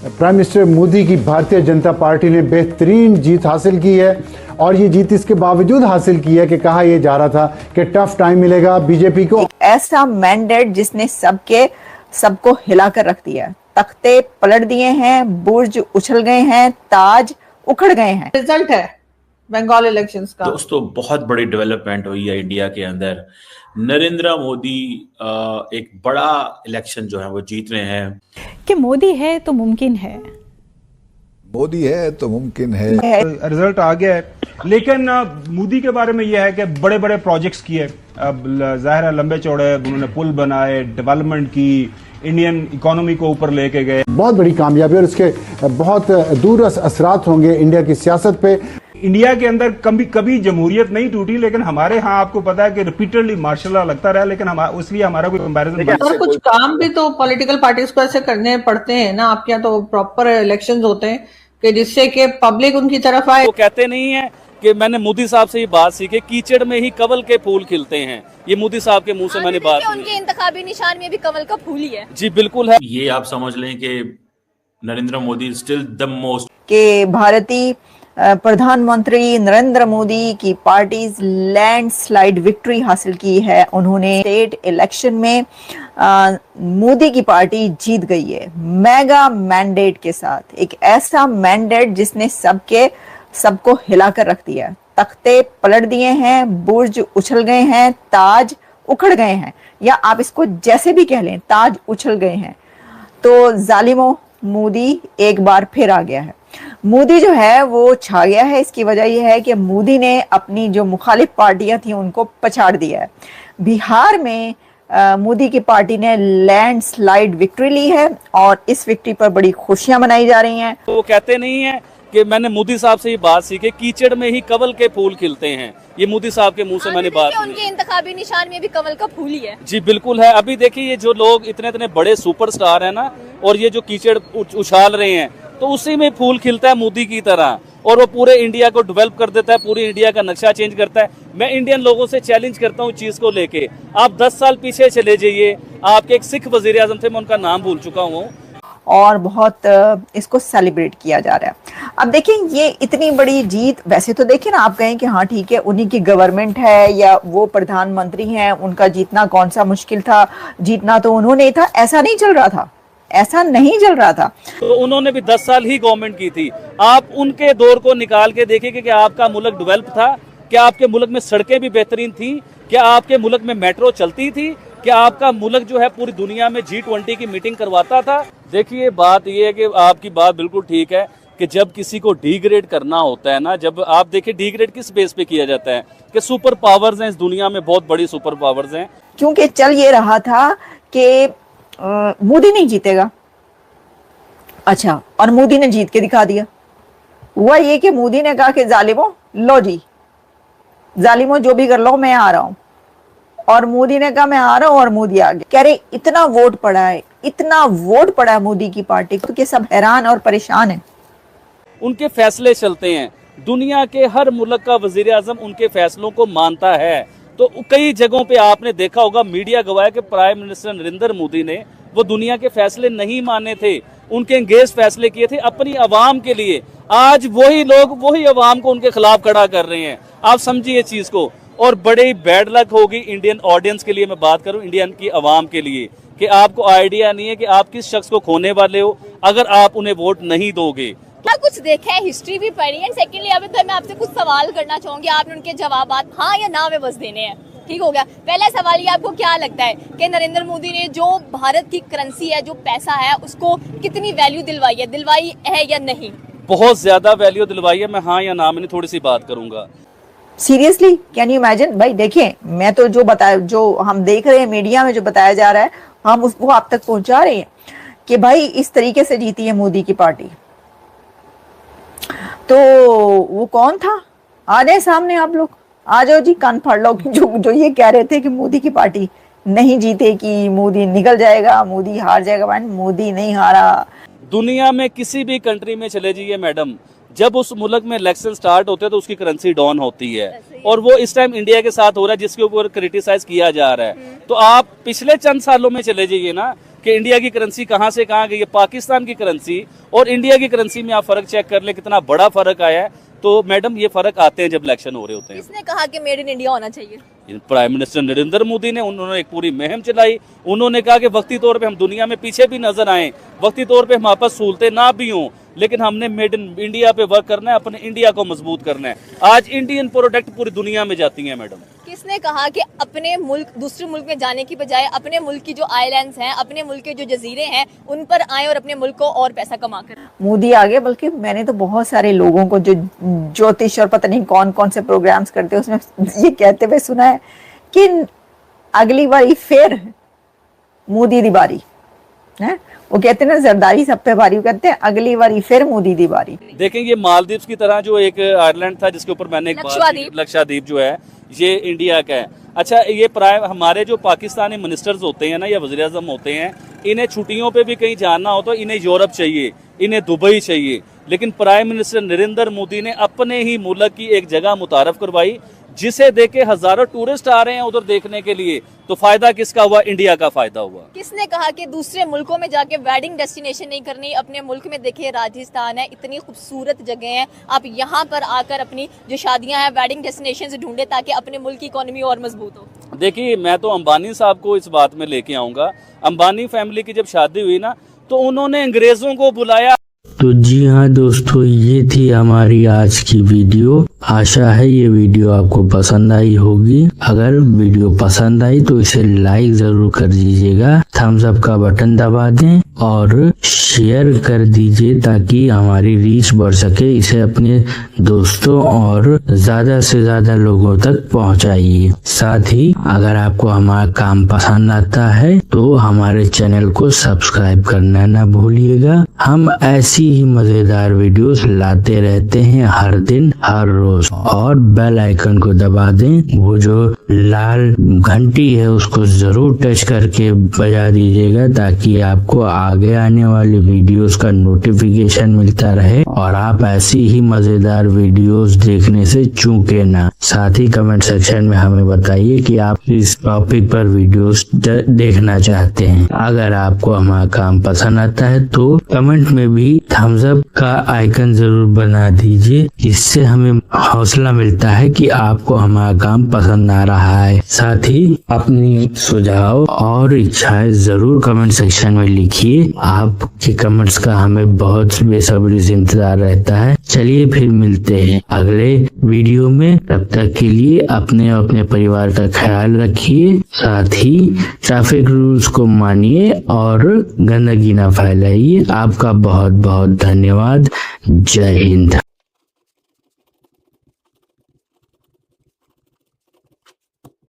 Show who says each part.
Speaker 1: Prime minister Modi की Bharatiya Janata party ने बेहतरीन जीत हासिल की है और ये जीत इसके बावजूद हासिल की है कि कहा यह जा रहा था कि टफ टाइम मिलेगा बीजेपी को।
Speaker 2: ऐसा मैंडेट जिसने सबको हिलाकर रख दिया है, तख्ते पलट दिए हैं, बुर्ज उछल गए हैं, ताज उखड़ गए हैं।
Speaker 3: रिजल्ट है बंगाल इलेक्शंस का।
Speaker 4: दोस्तों बहुत बड़ी डेवलपमेंट हुई है इंडिया के अंदर। नरेंद्र मोदी एक बड़ा इलेक्शन जो है वो जीत रहे हैं
Speaker 5: कि मोदी है तो मुमकिन है,
Speaker 6: मोदी है तो मुमकिन है।
Speaker 7: रिजल्ट आ गया है, लेकिन मोदी के बारे में यह है कि बड़े बड़े प्रोजेक्ट्स किए, अब जाहिर है लंबे चौड़े उन्होंने पुल बनाए, डेवलपमेंट की, इंडियन इकोनॉमी को ऊपर लेके गए। बहुत
Speaker 1: बड़ी कामयाबी और इसके बहुत दूर असरात होंगे इंडिया की सियासत पे।
Speaker 7: इंडिया के अंदर कभी जमहूरियत नहीं टूटी, लेकिन हमारे यहाँ आपको पता है कि रिपीटेडली मार्शल लॉ लगता रहा, लेकिन इसलिए हमारा कोई कंपैरिजन।
Speaker 3: और कुछ काम भी तो पॉलिटिकल पार्टीज को ऐसे करने पड़ते हैं ना, आपके यहाँ तो प्रॉपर इलेक्शंस होते हैं कि जिससे कि पब्लिक उनकी तरफ आए।
Speaker 8: वो कहते नहीं है कि मैंने मोदी साहब से ये बात सीखी, कीचड़ में ही कवल के फूल खिलते हैं। ये मोदी साहब के मुंह से मैंने बात सुनी।
Speaker 9: उनके इंतखाबी निशान में भी कवल का फूल ही है।
Speaker 8: जी बिल्कुल है।
Speaker 4: ये आप समझ लें कि Narendra Modi still the most
Speaker 2: कि भारतीय प्रधानमंत्री नरेंद्र मोदी की पार्टी लैंडस्लाइड विक्ट्री हासिल की है। उन्होंने स्टेट इलेक्शन में मोदी की पार्टी जीत गई है मेगा मैंडेट के साथ। एक ऐसा मैंडेट जिसने सबको हिलाकर रख दिया है, तख्ते पलट दिए हैं, बुर्ज उछल गए हैं, ताज उखड़ गए हैं, या आप इसको जैसे भी कह लें, ताज उछल गए हैं। तो जालिमों, मोदी एक बार फिर आ गया है। मोदी जो है वो छा गया है। इसकी वजह यह है कि मोदी ने अपनी जो मुखालिफ पार्टियां थी उनको पछाड़ दिया है। बिहार में मोदी की पार्टी ने लैंडस्लाइड विक्ट्री ली है और इस विक्ट्री पर बड़ी खुशियां मनाई जा रही हैं।
Speaker 8: वो कहते नहीं है कि मैंने मोदी साहब से ये बात सीखी, कीचड़ में ही कवल के फूल खिलते हैं। ये मोदी साहब के मुंह से मैंने बात सुनी।
Speaker 9: उनके इंतखाबी निशान में भी कवल का फूल ही है।
Speaker 8: जी बिल्कुल है। अभी देखिए ये जो लोग इतने बड़े सुपरस्टार है ना, और ये जो कीचड़ उछाल रहे हैं, तो उसी में फूल खिलता है मोदी की तरह, और वो पूरे इंडिया को डेवलप कर देता है, पूरी इंडिया का नक्शा चेंज करता है। मैं इंडियन लोगों से चैलेंज करता हूँ चीज को लेके। आप 10 साल पीछे चले जाइए, आपके एक सिख वजीर आजम थे, मैं उनका नाम भूल चुका हूँ,
Speaker 2: और बहुत इसको सेलिब्रेट किया जा रहा है। अब देखिए ये इतनी बड़ी जीत, वैसे तो देखिए ना, आप कहें कि हाँ ठीक है उन्हीं की गवर्नमेंट है या वो प्रधानमंत्री हैं, उनका जीतना कौन सा मुश्किल था, जीतना तो उन्होंने ही था। ऐसा नहीं चल रहा था, ऐसा नहीं चल रहा था।
Speaker 8: तो उन्होंने भी 10 साल ही गवर्नमेंट की थी। आप उनके दौर को निकाल के देखिए कि क्या आपका मुल्क डेवलप था, क्या आपके मुल्क में सड़कें भी बेहतरीन थी, क्या आपके मुल्क में मेट्रो चलती थी, क्या आपका मुल्क जो है पूरी दुनिया में G20 की मीटिंग करवाता था। देखिए बात यह है कि आपकी बात बिल्कुल ठीक है कि जब किसी को डिग्रेड करना होता है ना, जब आप देखिए डिग्रेड किस बेस पे किया जाता है कि सुपर पावर्स हैं इस दुनिया में, बहुत बड़ी सुपर पावर्स हैं।
Speaker 2: क्योंकि चल ये रहा था कि मोदी नहीं जीतेगा, अच्छा, और मोदी ने जीत के दिखा दिया। हुआ ये कि मोदी ने कहा कि जालिमों लो जी, जालिमों जो भी कर लो मैं आ रहा हूं, और मोदी ने कहा मैं आ रहा हूं, और मोदी आ गया। कह रहे इतना वोट पड़ा है, इतना वोट पड़ा है मोदी की पार्टी को कि सब हैरान और परेशान हैं।
Speaker 8: उनके फैसले चलते हैं, दुनिया के हर मुल्क का वजीर आजम उनके फैसलों को मानता है। तो कई जगहों पे आपने देखा होगा, मीडिया गवाह कि प्राइम मिनिस्टर नरेंद्र मोदी ने वो दुनिया के फैसले नहीं माने थे, उनके अंगेज फैसले किए थे अपनी आवाम के लिए। आज वही लोग वही आवाम को उनके खिलाफ खड़ा कर रहे हैं। आप समझिए चीज को, और बड़ी बैड लक होगी इंडियन ऑडियंस के लिए, मैं बात करूं इंडियन की आवाम के लिए, कि आपको आइडिया नहीं है कि आप किस शख्स को खोने वाले हो अगर आप उन्हें वोट नहीं दोगे।
Speaker 9: क्या कुछ देखा है, हिस्ट्री भी पढ़ी है। सेकेंडली अभी तो मैं आपसे कुछ सवाल करना चाहूंगी, आपने उनके जवाब हाँ या ना में बस देने हैं। ठीक हो गया। पहला सवाल ये, आपको क्या लगता है कि नरेंद्र मोदी ने जो भारत की करेंसी है, जो पैसा है, उसको कितनी वैल्यू दिलवाई है या नहीं?
Speaker 8: बहुत ज्यादा वैल्यू दिलवाई है। मैं हाँ या ना में थोड़ी सी बात करूंगा।
Speaker 2: Seriously can you imagine? भाई देखिए, मैं तो जो हम देख रहे हैं मीडिया में जो बताया जा रहा है, हम उसको आप तक पहुंचा रहे हैं कि भाई इस तरीके से जीती है मोदी की पार्टी। तो वो कौन था? आ जाए सामने, आप लोग आ जाओ जी, कान फाड़ लो। जो ये कह रहे थे कि मोदी की पार्टी नहीं जीतेगी, मोदी निकल जाएगा, मोदी हार जाएगा, मोदी नहीं हारा।
Speaker 8: दुनिया में किसी भी कंट्री में चले जाइए मैडम, जब उस मुल्क में इलेक्शन स्टार्ट होते हैं तो उसकी करेंसी डाउन होती है, और वो इस टाइम इंडिया के साथ हो रहा है जिसके ऊपर क्रिटिसाइज किया जा रहा है। तो आप पिछले चंद सालों में चले जाइए ना, कि इंडिया की करेंसी कहाँ से कहाँ गई है। पाकिस्तान की करेंसी और इंडिया की करेंसी में आप फर्क चेक कर ले, कितना बड़ा फर्क आया है। तो मैडम ये फर्क आते हैं जब इलेक्शन हो रहे होते हैं।
Speaker 9: किसने कहा कि मेड इन इंडिया होना चाहिए?
Speaker 8: प्राइम मिनिस्टर नरेंद्र मोदी ने, उन्होंने एक पूरी मुहिम चलाई। उन्होंने कहा कि वक्ती तौर पे हम दुनिया में पीछे भी नजर आए, वक्ती तौर पे हमारे पास सहूलतें ना भी हों, लेकिन हमने मेड इन इंडिया पे वर्क करना है, अपने इंडिया को मजबूत करना है। आज इंडियन प्रोडक्ट पूरी दुनिया में जाती हैं मैडम।
Speaker 9: किसने कहा कि अपने मुल्क दूसरे मुल्क में जाने की बजाय अपने मुल्क की जो आइलैंड्स हैं, अपने मुल्क के जो जजीरे हैं, उन पर आए और अपने मुल्क को और पैसा कमा कर?
Speaker 2: मोदी आ गए, बल्कि मैंने तो बहुत सारे लोगों को जो ज्योतिष और पता नहीं कौन कौन से प्रोग्राम्स करते हैं उसमें ये कहते हुए सुना है कि अगली बारी फिर मोदी दी बारी है। वो कहते हैं ना जरदारी सब पे भारी, वो कहते हैं अगली बारी फिर मोदी दी बारी।
Speaker 8: देखें ये मालदीव्स की तरह जो एक आयरलैंड था जिसके ऊपर मैंने एक बात की, लक्षद्वीप जो है ये इंडिया का है। अच्छा ये हमारे जो पाकिस्तानी मिनिस्टर्स होते हैं ना या वज़ीर आज़म होते हैं, इन्हें छुट्टियों पे भी कहीं जाना हो तो इन्हें यूरोप चाहिए, इन्हें दुबई चाहिए, लेकिन प्राइम मिनिस्टर नरेंद्र मोदी ने अपने ही मुल्क की एक जगह मुतारफ करवाई जिसे देखे हजारों टूरिस्ट आ रहे हैं उधर देखने के लिए। तो फायदा किसका हुआ? इंडिया का फायदा हुआ।
Speaker 9: किसने कहा कि दूसरे मुल्कों में जाके वेडिंग डेस्टिनेशन नहीं करनी, अपने मुल्क में देखिए राजस्थान है, इतनी खूबसूरत जगह है, आप यहाँ पर आकर अपनी जो शादियां हैं वेडिंग डेस्टिनेशन ढूंढे ताकि अपने मुल्क की इकोनॉमी और मजबूत हो।
Speaker 8: देखिए मैं तो अंबानी साहब को इस बात में लेके आऊंगा। अंबानी फैमिली की जब शादी हुई ना तो उन्होंने अंग्रेजों को बुलाया।
Speaker 10: तो जी हाँ दोस्तों, ये थी हमारी आज की वीडियो। आशा है ये वीडियो आपको पसंद आई होगी। अगर वीडियो पसंद आई तो इसे लाइक जरूर कर दीजिएगा, थम्स अप का बटन दबा दें और शेयर कर दीजिए ताकि हमारी रीच बढ़ सके। इसे अपने दोस्तों और ज्यादा से ज्यादा लोगों तक पहुंचाइए। साथ ही अगर आपको हमारा काम पसंद आता है तो हमारे चैनल को सब्सक्राइब करना ना भूलिएगा। हम ऐसी ही मजेदार वीडियोस लाते रहते हैं हर दिन हर रोज। और बेल आइकन को दबा दें, वो जो लाल घंटी है उसको जरूर टच करके बजा दीजिएगा ताकि आपको आगे आने वाली वीडियोस का नोटिफिकेशन मिलता रहे और आप ऐसी ही मजेदार वीडियोस देखने से चूके ना। साथ ही कमेंट सेक्शन में हमें बताइए कि आप इस टॉपिक पर वीडियोस देखना चाहते हैं। अगर आपको हमारा काम पसंद आता है तो कमेंट में भी थम्स अप का आइकन जरूर बना दीजिए, इससे हमें हौसला मिलता है कि आपको हमारा काम पसंद आ रहा है। साथ ही अपनी सुझाव और इच्छाएं जरूर कमेंट सेक्शन में लिखिए। आपके कमेंट्स का हमें बहुत बेसब्री से इंतजार रहता है। चलिए फिर मिलते हैं अगले वीडियो में, तब तक के लिए अपने और अपने परिवार का ख्याल रखिए। साथ ही ट्रैफिक रूल्स को मानिए और गंदगी ना फैलाइए। आपका बहुत बहुत धन्यवाद। जय हिंद।